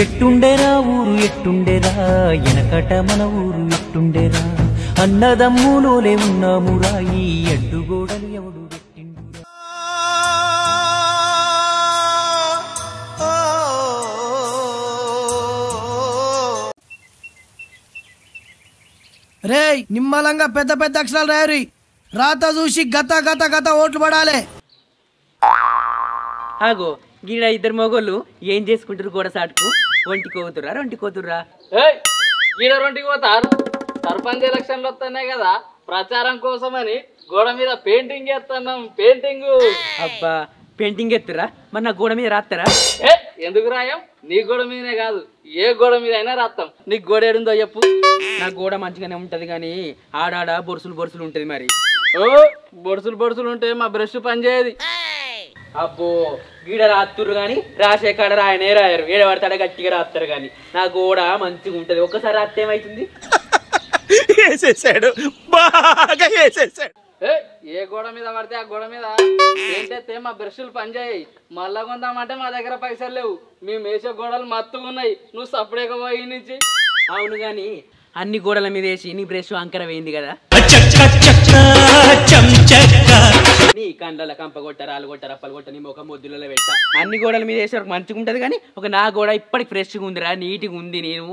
ఎట్టుండేరా ఊరు ఎట్టుండేరా ఎనకట మన ఊరు ఎట్టుండేరా అన్నదమ్ములోలే ఉన్నామురా ఈ అడ్డుగోడలు ఎవడు పెట్టిండురా. రేయ్ నిమ్మలంగా పెద్ద పెద్ద అక్షరాలు రాయరి. రాత చూసి గత గత గత ఓట్లు పడాలి. ఆగో గీడ ఇద్దరు మొగోళ్ళు ఏం చేసుకుంటారు గోడ సాటుకు? ఒంటికి పోతుర్రా రొంటికి పోతుర్రా? గీడ రొంటికి పోతారు. సర్పంచ్ ఎలక్షన్లు వస్తున్నాయి కదా, ప్రచారం కోసమని గోడ మీద పెయింటింగ్ చేస్తున్నాం. పెయింటింగ్ అబ్బా పెయింటింగ్ ఎత్తురా? మరి నా గోడ మీద రాస్తారా? ఎందుకు రాయం? నీ గోడ మీదనే కాదు, ఏ గోడ మీద అయినా రాస్తాం. నీకు గోడ ఏడుందో చెప్పు. నా గోడ మంచిగానే ఉంటది కానీ ఆడాడ బొరుసులు బొరుసులు ఉంటది. మరి బొడుసులు బొడుసులు ఉంటే మా బ్రష్ పని చేయదు. అబ్బో గీడ రాత్తురు కానీ రాసే కాడ రాయనే రాయరు. ఏడబడతాడ గట్టిగా రాస్తారు కానీ నా గోడ మంచిగా ఉంటది. ఒక్కసారి రాస్తే ఏమైతుంది? ఏ గోడ మీద పడితే ఆ గోడ మీద ఏంటైతే మా బ్రష్లు పని చేయి. మళ్ళా కొందామంటే మా దగ్గర పైసలు లేవు. మేము వేసే గోడలు మత్తుగా ఉన్నాయి. నువ్వు సపరేట్గా పోయి నుంచి. అవును గాని అన్ని గోడల మీద వేసి నీ బ్రష్ అంకర వేయింది కదా, నీ కండ్ల కంప కొట్ట రాళ్ళు కొట్ట రప్పలు కొట్ట నీ ముఖం మొద్దులలో పెట్ట అన్ని గోడల మీద వేసే మంచిగా ఉంటది. కానీ ఒక నా గోడ ఇప్పటికి ఫ్రెష్గా ఉందిరా, నీట్గా ఉంది. నేను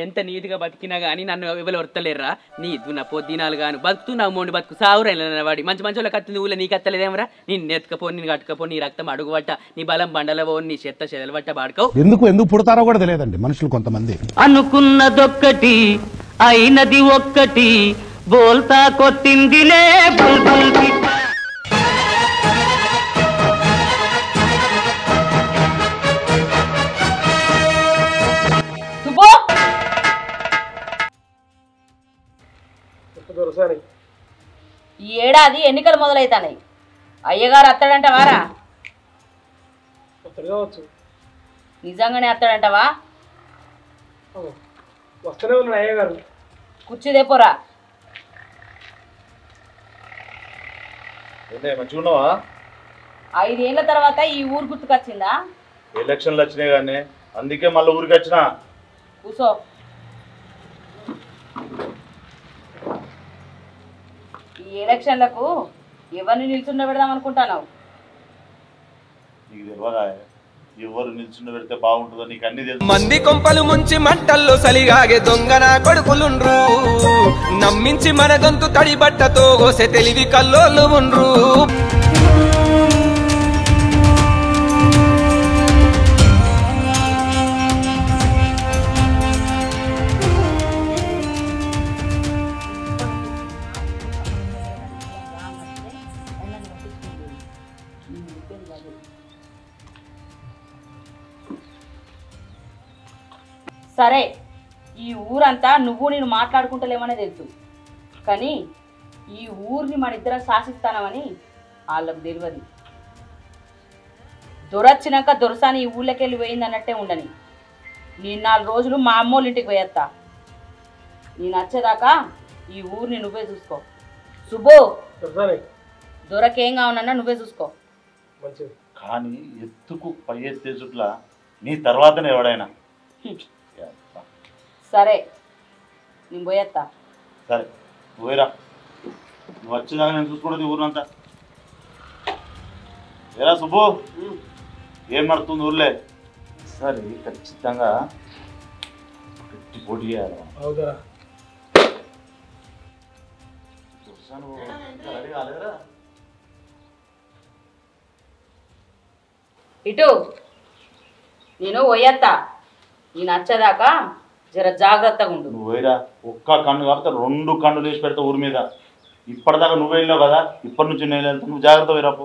ఎంత నీట్గా బతికినా కానీ నన్ను ఎవరు వరతలేరురా. నీ నా పొద్దునాలు గాను బతుకుతున్నావు మోండి బతుకు సావురైన వాడి మంచి మంచి వాళ్ళకి కత్తుంది ఊళ్ళో నీకు అత్తలేదేమరా? నేను ఎత్తుకపో, నేను కట్టుకపో, నీ రక్తం అడుగు పట్ట, నీ బలం బండలవో, నీ చెత్త చెదలు పట్ట బాడుకోవు. ఎందుకు పుడతారో కూడా తెలియదండి మనుషులు కొంతమంది. అనుకున్నదొక్కటి అయినది ఒక్కటి బోల్తా కొట్టిందిలే బుల్బుల్ పిట్ట. ఈ ఏడాది ఎన్నికలు మొదలైతాయి. అయ్యగారు అత్తాడంటవారా? నిజంగానే అత్తాడంటవా? వస్తూనే ఉన్నాడు అయ్యగారు. కుర్చీ తెపోరా. మంచిగున్నావా? 5 ఏళ్ల తర్వాత ఈ ఊరు గుర్తుకొచ్చిందా? ఎలక్షన్లు వచ్చినాయి కానీ అందుకే మళ్ళీ ఊరికి వచ్చిన. కూసో. ఈ ఎలక్షన్లకు ఎవరిని నిల్చుండ పెడదాం అనుకుంటున్నావు? నీకు తెలియదా ఎవరు నిల్చుండ పెడితే బాగుంటుందో? నీకు అన్ని తెలుసు. మంది కొంపలు ముంచి మంటల్లో సలిగాగే దొంగన కొడుకులుండ్రు, నమ్మించి మన గొంతు తడి బట్టతో గోసె తెలివి కల్లోళ్ళు ఉండ్రు. సరే, ఈ ఊరంతా నువ్వు నేను మాట్లాడుకుంటలేమనే తెలుసు, కానీ ఈ ఊరిని మన ఇద్దరం శాసిస్తానమని వాళ్ళకు తెలియదు. దొరొచ్చినాక దొరసాని ఈ ఊళ్ళకి వెళ్ళి పోయింది అన్నట్టే ఉండని. నేను 4 రోజులు మా అమ్మోళ్ళ ఇంటికి పోయేస్తా. నేను వచ్చేదాకా ఈ ఊరిని నువ్వే చూసుకో. సుబ్బు, దొరకేం కావనన్నా నువ్వే చూసుకో. కానీ ఎత్తుకు పై ఎత్తే చుట్ల నీ తర్వాతనే ఎవడైనా. సరే, నేను పోయేస్తా. సరే పోయిరా, నువ్వు వచ్చేదాకా నేను చూసుకుంటుంది ఊరినంతా. ఏరా సుబ్బు, ఏం నడుతుంది ఊర్లే? సరే ఖచ్చితంగా గట్టి పోటీ చేయాలి. రెడీ కాలేదురా? ఇటు నేను పోయేస్తా. నేను వచ్చేదాకా జర జాగ్రత్తగా ఉండు. నువ్వు పోయిరా, ఒక్క కన్ను కాకపోతే 2 కన్నులు వేసి పెడతా ఊరి మీద. ఇప్పటిదాకా నువ్వు వెళ్ళావు కదా, ఇప్పటి నుంచి నేను వెళ్తాను. నువ్వు జాగ్రత్త పోయిరాపు.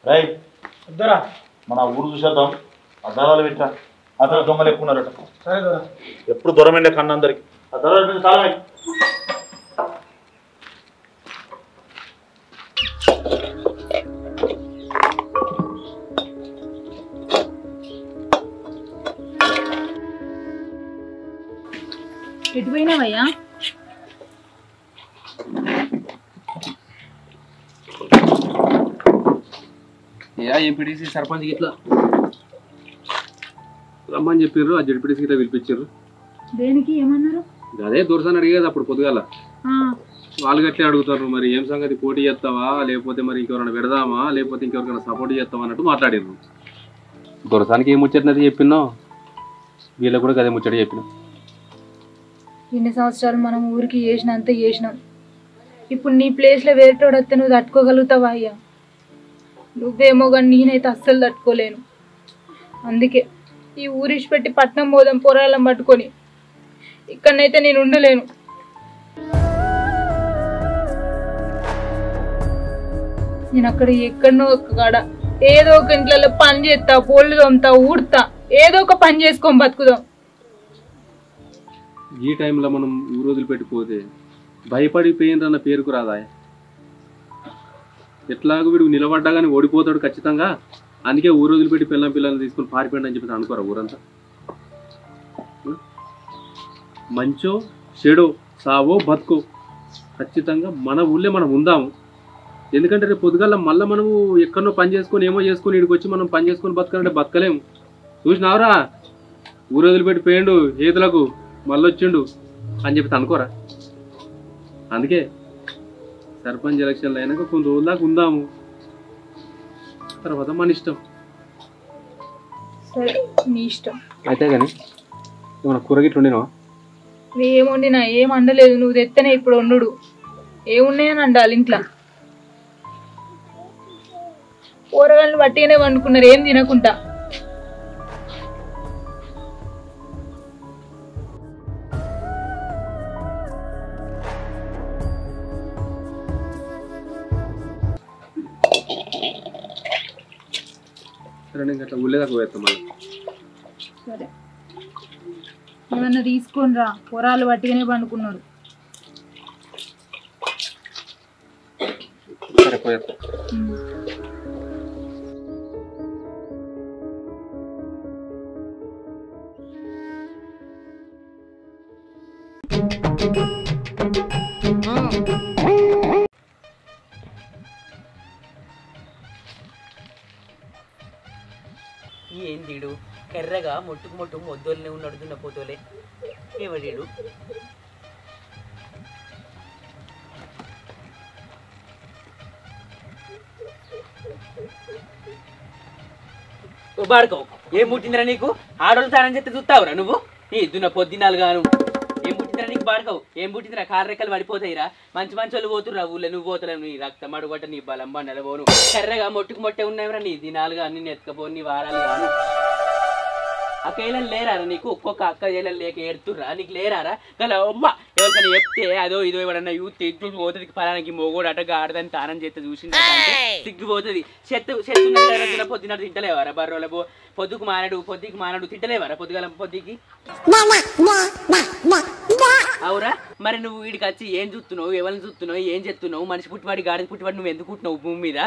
రై మన ఊరు చూసేద్దాం. అద్దాలు పెట్టా, అతను దొంగలు ఎక్కువ ఉన్నారట. ఎప్పుడు దూరమైండే కన్ను అందరికి. అద్దాలు పెట్టి చాలా ఎటు పోయినావయ్యా? ఎంపీటీసీ సర్పంచ్ ఇట్లా రమ్మని చెప్పారు. ఆ జడ్పీటీసీ గిట్లా పిలిపించారు. దేనికి ఏమన్నారు? అదే దొరసాని అడిగేది అప్పుడు పొద్దుగాల. వాళ్ళు గట్లే అడుగుతారు, మరి ఏం సంగతి, పోటీ చేస్తావా లేకపోతే మరి ఇంకెవరైనా పెడదామా లేకపోతే ఇంకెవరికైనా సపోర్ట్ చేస్తావా అన్నట్టు మాట్లాడారు. దొరసానికి ఏం ముచ్చట్నది చెప్పినో వీళ్ళకి కూడా అదే ముచ్చట చెప్పిన. ఇన్ని సంవత్సరాలు మనం ఊరికి చేసినంత చేసినాం. ఇప్పుడు నీ ప్లేస్లో వేరేటోడు వస్తే నువ్వు తట్టుకోగలుగుతావా అయ్యా? నువ్వేమో కానీ నేనైతే అస్సలు తట్టుకోలేను. అందుకే ఈ ఊరిషి పెట్టి పట్నం పోదాం పొరాలం పట్టుకొని. ఇక్కడనైతే నేను ఉండలేను. నేను అక్కడ ఎక్కడనో ఒక కాడ ఏదో ఒక ఇంట్లో పని చేస్తా, పోళ్ళు తోముతా, ఊడతా, ఏదో ఒక పని చేసుకొని బతుకుదాం. ఈ టైంలో మనం ఊరు వదిలిపెట్టిపోతే భయపడిపోయిందన్న పేరుకు రాదా? ఎట్లాగో వీడు నిలబడ్డా కానీ ఓడిపోతాడు ఖచ్చితంగా. అందుకే ఊరు వదిలిపెట్టి పిల్లల్ని తీసుకుని పారిపోయిండి అని చెప్పి అనుకోరా ఊరంతా. మంచో చెడో సావో బతుకో ఖచ్చితంగా మన ఊళ్ళే మనం ఉందాము. ఎందుకంటే రేపు పొద్దుగాల మళ్ళీ మనము ఎక్కడనో పని చేసుకొని ఏమో చేసుకొని ఇక్కడికి వచ్చి మనం పని చేసుకొని బతకాలంటే బతకలేము. చూసినావురా, ఊరు వదిలిపెట్టి పోయిండు ఏదులకు మళ్ళీ వచ్చిండు అని చెప్పి అనుకోరా. అందుకే సర్పంచ్ ఎలక్షన్లు అయినాక కొన్ని రోజుల దాకా ఉందాము, తర్వాత మన ఇష్టం. సరే నీ ఇష్టం. అయితే కానీ ఏమన్నా కూరగిట్లు ఉండినావా? ఏముండినా ఏం అండలేదు. నువ్వు తెత్తనే ఇప్పుడు వండు. ఏమున్నాయని అండాలి ఇంట్లో. కూరగాయలు వట్టిగానే వండుకున్నారు ఏం తినకుండా. సరే నేను అట్లా ఊళ్ళేదాకా పోయేస్తాం మళ్ళీ. సరే ఏమన్నా తీసుకొని రా, పొరాలు వట్టిగానే పండుకున్నాడు. సరే పోయేస్తాం. ఏందీడు కర్రగా మొట్టుకు మొట్టు మొద్దోళ్ళనే ఉన్నాడు దున్న పోతోలే. ఏమడీడు బాడుకోవు. ఏం ముట్టిందిరా నీకు? ఆడోళ్ళు తానని చెప్తే చూస్తావురా నువ్వు? నీ దున్న పొద్దునాలు గాను ఏం పుట్టిందిరా నీకు? బాడుకోవు. ఏం పుట్టిందిరా? కారు రెక్కలు పడిపోతాయిరా. మంచి మంచి వాళ్ళు పోతుర్రా ఊళ్ళో, నువ్వు పోతలేవు. నీ రక్తం అడుగొట్ట, నీ బలం బండలు పోను. కర్రగా మొట్టుకు మొట్టే ఉన్నాయిరా నీ దినాలు కానీ, నిన్ను ఎత్తుకపోను, నీ వారాలు కాను. అక్క ఏళ్ళని లేరారా నీకు? ఒక్కొక్క అక్క ఏళ్ళని లేక ఏడుతుర్రా నీకు? లేరారా గల అమ్మ? ఎవరికైనా చెప్తే అదో ఇదో ఎవడన్నా యూత్ ఇట్లు పోతుంది, ఫలానికి మొగోడు అటగా ఆడదని తానని చేస్తే చూసిండే సిగ్గుపోతుంది. చెత్త పొద్దున తింటలేవారా? బర్రోల పొద్దుకు మానడు తింటలేవారా? పొద్దుగల పొద్దుకి అవురా? మరి నువ్వు వీడికి వచ్చి ఏం చూస్తున్నావు, ఎవరిని చూస్తున్నావు, ఏం చెప్తున్నావు? మనిషి పుట్టివాడి గాడి పుట్టివాడు నువ్వు ఎందుకు పుట్టినావు భూమి మీద?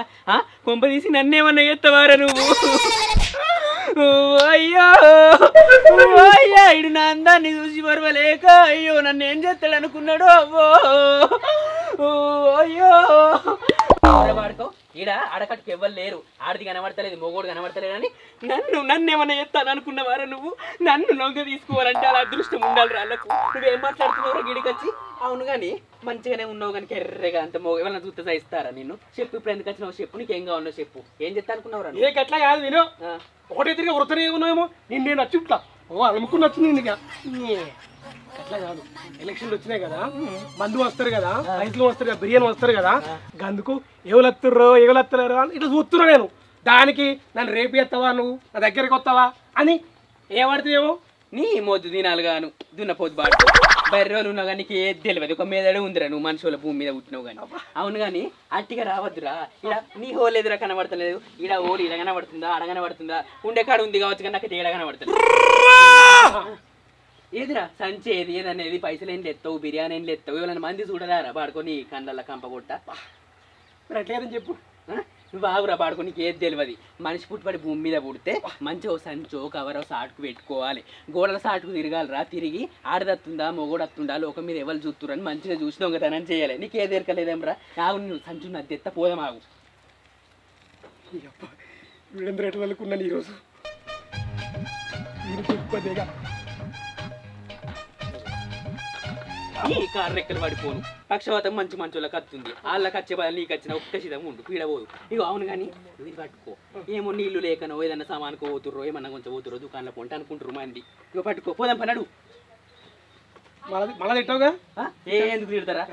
కొంప తీసి నన్నేమన్నా చేస్తావారా నువ్వు? అయ్యో అయ్యా, ఇడు నా అందాన్ని చూసి పర్వాలేక అయ్యో నన్ను ఏం చేస్తాడు అనుకున్నాడు. అయ్యో వాడుకో. ఈడ ఆడకట్టుకు ఎవ్వరు లేరు, ఆడిది కనబడతలేదు, మొగోడు కనబడతలేదు అని నన్నేమన్నా చేస్తాను అనుకున్నవారా నువ్వు? నన్ను లొంగ తీసుకోవాలంటే అలా అదృష్టం ఉండాలి రాళ్ళకు. నువ్వేం మాట్లాడుతున్నావురా గిడికొచ్చి? అవును కానీ మంచిగానే ఉన్నావు కానీ ఎర్రగా అంత ఎవరైనా చూస్తే సహిస్తారా నిన్ను? చెప్పు, ఇప్పుడు ఎందుకు వచ్చినావు చెప్పు, నీకేం కావాలో చెప్పు. ఏం చెప్తా అనుకున్నావురా? అట్లా కాదు నేను ఒకటే తిరిగి వృతనే ఉన్నాయేమో నేను నచ్చుట్లా అలుముకుని వచ్చింది. అట్లా కాదు, ఎలక్షన్లు వచ్చినాయి కదా, మందు వస్తారు కదా, రైతులు వస్తారు కదా, బిర్యానీ వస్తారు కదా, అందుకు ఎవరు వస్తున్నారు అని ఇట్లా చూస్తున్నా నేను. దానికి నన్ను రేపు ఎత్తావా, నువ్వు నా దగ్గరికి వస్తావా అని ఏమడుతాయేమో. నీ మొద్దు దినాలు గాను దున్న పొద్దు బాడు బర్రెలు ఉన్నావు కానీ నీకు ఏది తెలియదు. ఒక మీదడే ఉందిరా, నువ్వు మనుషుల భూమి మీద పుట్టినావు కానీ. అవును కానీ అట్టిగా రావద్దురా. ఇలా నీ హోల్ ఎదురా కనబడతలేదు. ఇలా ఓడి ఇలా కనబడుతుందా, అడ కనబడుతుందా? ఉండే కాడ ఉంది కావచ్చు కానీ నాకు తేడా కనబడుతుంది. ఏదిరా సంచి ఏది ఏదనేది? పైసలు ఏం తెస్తావు, బిర్యానీ ఏం తెస్తావు? ఎవరైనా మంది చూడరారా పాడుకొని కండల కంపగొట్ట? ఎట్లా చెప్పు. నువ్వు ఆగురా పాడుకో, నీకు ఏది తెలియదు. మనిషి పుట్టుబడి భూమి మీద పుడితే మంచిగా సంచో కవరో సాటుకు పెట్టుకోవాలి, గోడల సాటుకు తిరగాలరా. తిరిగి ఆడదత్తుందా మొగోడత్తుందా లోకం మీద ఎవరు చూస్తురని మంచిగా చూసి దొంగతనం చేయాలి. నీకు ఏది ఎరకలేదేమ్రా? ఆగు, నువ్వు సంచు నది ఎత్త పోదాం. ఆగు. వీళ్ళందరూ ఎట్లా అనుకున్నాను ఈరోజు. కొద్దిగా ఈ కారు రెక్కలు పడిపోను పక్షవాతం మంచి మంచోళ్ళకి వస్తుంది వాళ్ళకి వచ్చే బదులు నీకు వచ్చిన ఒక్క శితం ఉండు పీడబోదు ఇగో అవును కానీ ఇది పట్టుకో ఏమో నీళ్లు లేకనో ఏదన్నా సామానుకో పోతుర్రో ఏమన్నా కొంచెం పోతుర్రో దుకాణంలో కొంట అనుకుంటారు మంది ఇగో పట్టుకో పోదాం పన్నాడు మళ్ళీ తిట్టావుగా ఎందుకు తిడతారా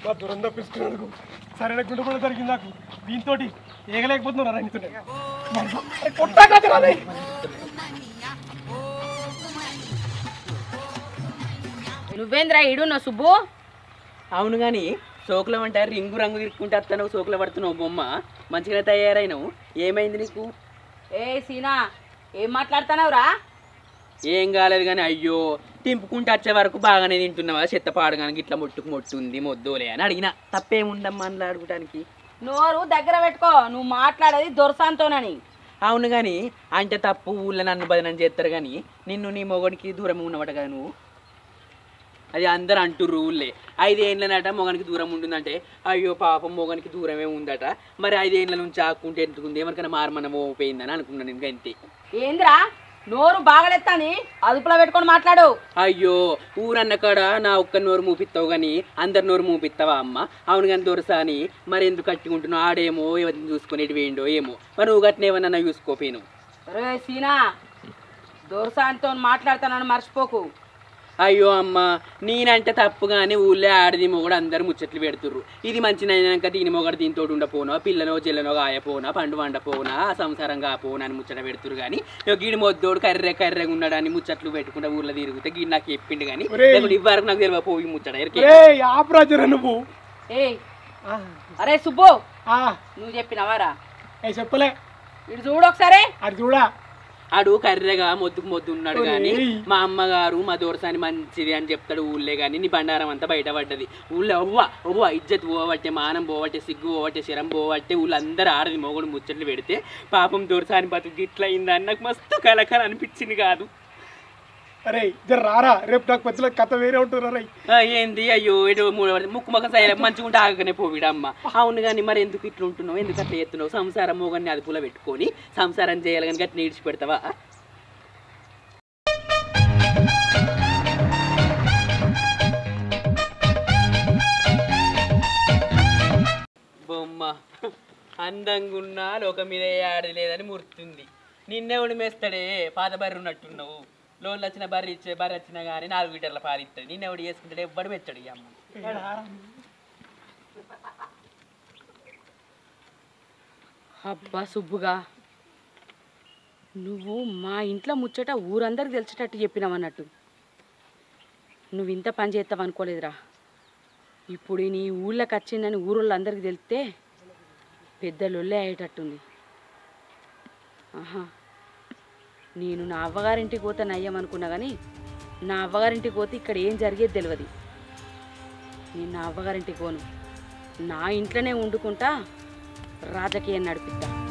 మా దూరం తప్పించుకున్నందుకు సరైన గుండె కూడా దొరికింది నాకు దీంతో ఏగలేకపోతున్నా రైతునే నువ్వేంద్రా ఇడు నా సుబ్బు అవును కానీ సోకులం అంటే రింగు రంగు తిరుక్కుంటే వస్తాను సోకులు పడుతున్నావు బొమ్మ మంచిగా తయారైనావు ఏమైంది నీకు ఏ సీనా ఏం మాట్లాడుతున్నావురా ఏం కాలేదు కానీ అయ్యో తింపుకుంటే వచ్చే వరకు బాగానే తింటున్నావా చెత్తపాడు కానీ ఇట్లా మొట్టుకు మొట్టుంది మొద్దోలే అని అడిగిన తప్పేముందమ్మా మాట్లాడుకోవడానికి నోరు దగ్గర పెట్టుకో నువ్వు మాట్లాడేది దొరసాంతోనని అవును కానీ అంటే తప్పు ఊళ్ళో నన్ను బదనం చేస్తారు కానీ నిన్ను నీ మొగడికి దూరం ఉన్నవాట కదా నువ్వు అది అందరు అంటుర్రు ఊళ్ళే 5 ఏళ్ళనట మొగనికి దూరం ఉంటుందంటే అయ్యో పాపం మొగనికి దూరమే ఉందట మరి 5 ఏళ్ళ నుంచి ఆక్కుంటే ఎంతుకుంది ఎవరికైనా మారమనం పోయిందని అనుకున్నాను ఇంకా అంతే ఏంద్రా నోరు బాగలెత్తాని అదుపులో పెట్టుకొని మాట్లాడు అయ్యో ఊరన్న కాడ నా ఒక్క నోరు మూపిస్తావు కానీ అందరి నోరు మూపిస్తావా అమ్మ అవును కానీ దొరసాని మరి ఎందుకు కట్టుకుంటున్నావు ఆడేమో ఎవరిని చూసుకొని ఎటు వేయండో ఏమో మరి నువ్వు గట్టిన ఏమన్నా చూసుకోపోయాను రే సీనా దొరసానితో మాట్లాడతానని మర్చిపోకు అయ్యో అమ్మ నేనంటే తప్పు కానీ ఊళ్ళో ఆడది మొగడు అందరు ముచ్చట్లు పెడుతుర్రు ఇది మంచినైనాక దీని మొగడు దీంతో ఉండపోనా పిల్లనో చెల్లనో గాయపోనా పండు వండపోనా సంసారం కాపోనా అని ముచ్చట పెడుతురు కానీ గీడి మొద్దోడు కర్రెగా ఉన్నాడని ముచ్చట్లు పెట్టుకుంటా ఊర్లో తిరుగుతే గీడి నాకు చెప్పిండు కానీ ఇవ్వరకు నాకు తెలియ పోయి ముచ్చట నువ్వు అరే సుబ్బు నువ్వు చెప్పినవారా చెప్పలే ఇటు చూడు ఒకసారి అది చూడా ఆడు కర్రెగా మొద్దుకు మొద్దు ఉన్నాడు కానీ మా అమ్మగారు మా దోరసాని మంచిది అని చెప్తాడు ఊళ్ళే కానీ నీ బండారం అంతా బయటపడ్డది ఊళ్ళో ఒవ్వ ఇజ్జత్ పోవట్టే మానం పోవట్టే సిగ్గు పోవట్టే శరం పోవట్టే ఊళ్ళో అందరూ ఆడది మొగుడు ముచ్చట్లు పెడితే పాపం దోరసాని బతుకు ఇట్లా అయిందని నాకు మస్తు కలకల అనిపించింది కాదు అరే ఇద్దరు రారా రేపు నాకు మధ్యలో కథ వేరే ఉంటున్నారా ఏంది అయ్యో ఏదో ముక్కు మొక్క సై మంచిగా ఆగనే పోవిడమ్మ అవును కానీ మరి ఎందుకు ఇట్లా ఉంటున్నావు ఎందుకు అట్లా ఎత్తున్నావు సంసారం మొగన్ని అదుపులో పెట్టుకొని సంసారం చేయాలి కానీ అట్లా నీడిచి పెడతావా బొమ్మ అందంగా ఉన్నా లోకం మీద ఆడది లేదని ముర్తుంది నిన్నెవడు మేస్తాడే పాత బర్రె ఉన్నట్టున్నావు లోన్లు వచ్చిన బర్రె ఇచ్చే బర్రె వచ్చినా కానీ 4 లీటర్ల పాలు ఇస్తుంది నిన్న ఎవడు చేసుకుంటాడు ఎవ్వడు మెచ్చాడు ఈ అమ్మ అబ్బా సుబ్బుగా నువ్వు మా ఇంట్లో ముచ్చట ఊరందరికి తెలిసేటట్టు చెప్పినావన్నట్టు నువ్వు ఇంత పని చేస్తావు అనుకోలేదురా ఇప్పుడు నీ ఊళ్ళోకి వచ్చిందని ఊరోళ్ళందరికీ తెలిస్తే పెద్ద లొల్లే అయ్యేటట్టుంది ఆహా నేను నా అవ్వగారింటికి పోతే నయ్యం అనుకున్నా కానీ నా అవ్వగారింటికి పోతే ఇక్కడ ఏం జరిగేది తెలియదు నేను నా అవ్వగారింటికి పోను నా ఇంట్లోనే వండుకుంటా రాజకీయం నడిపిస్తా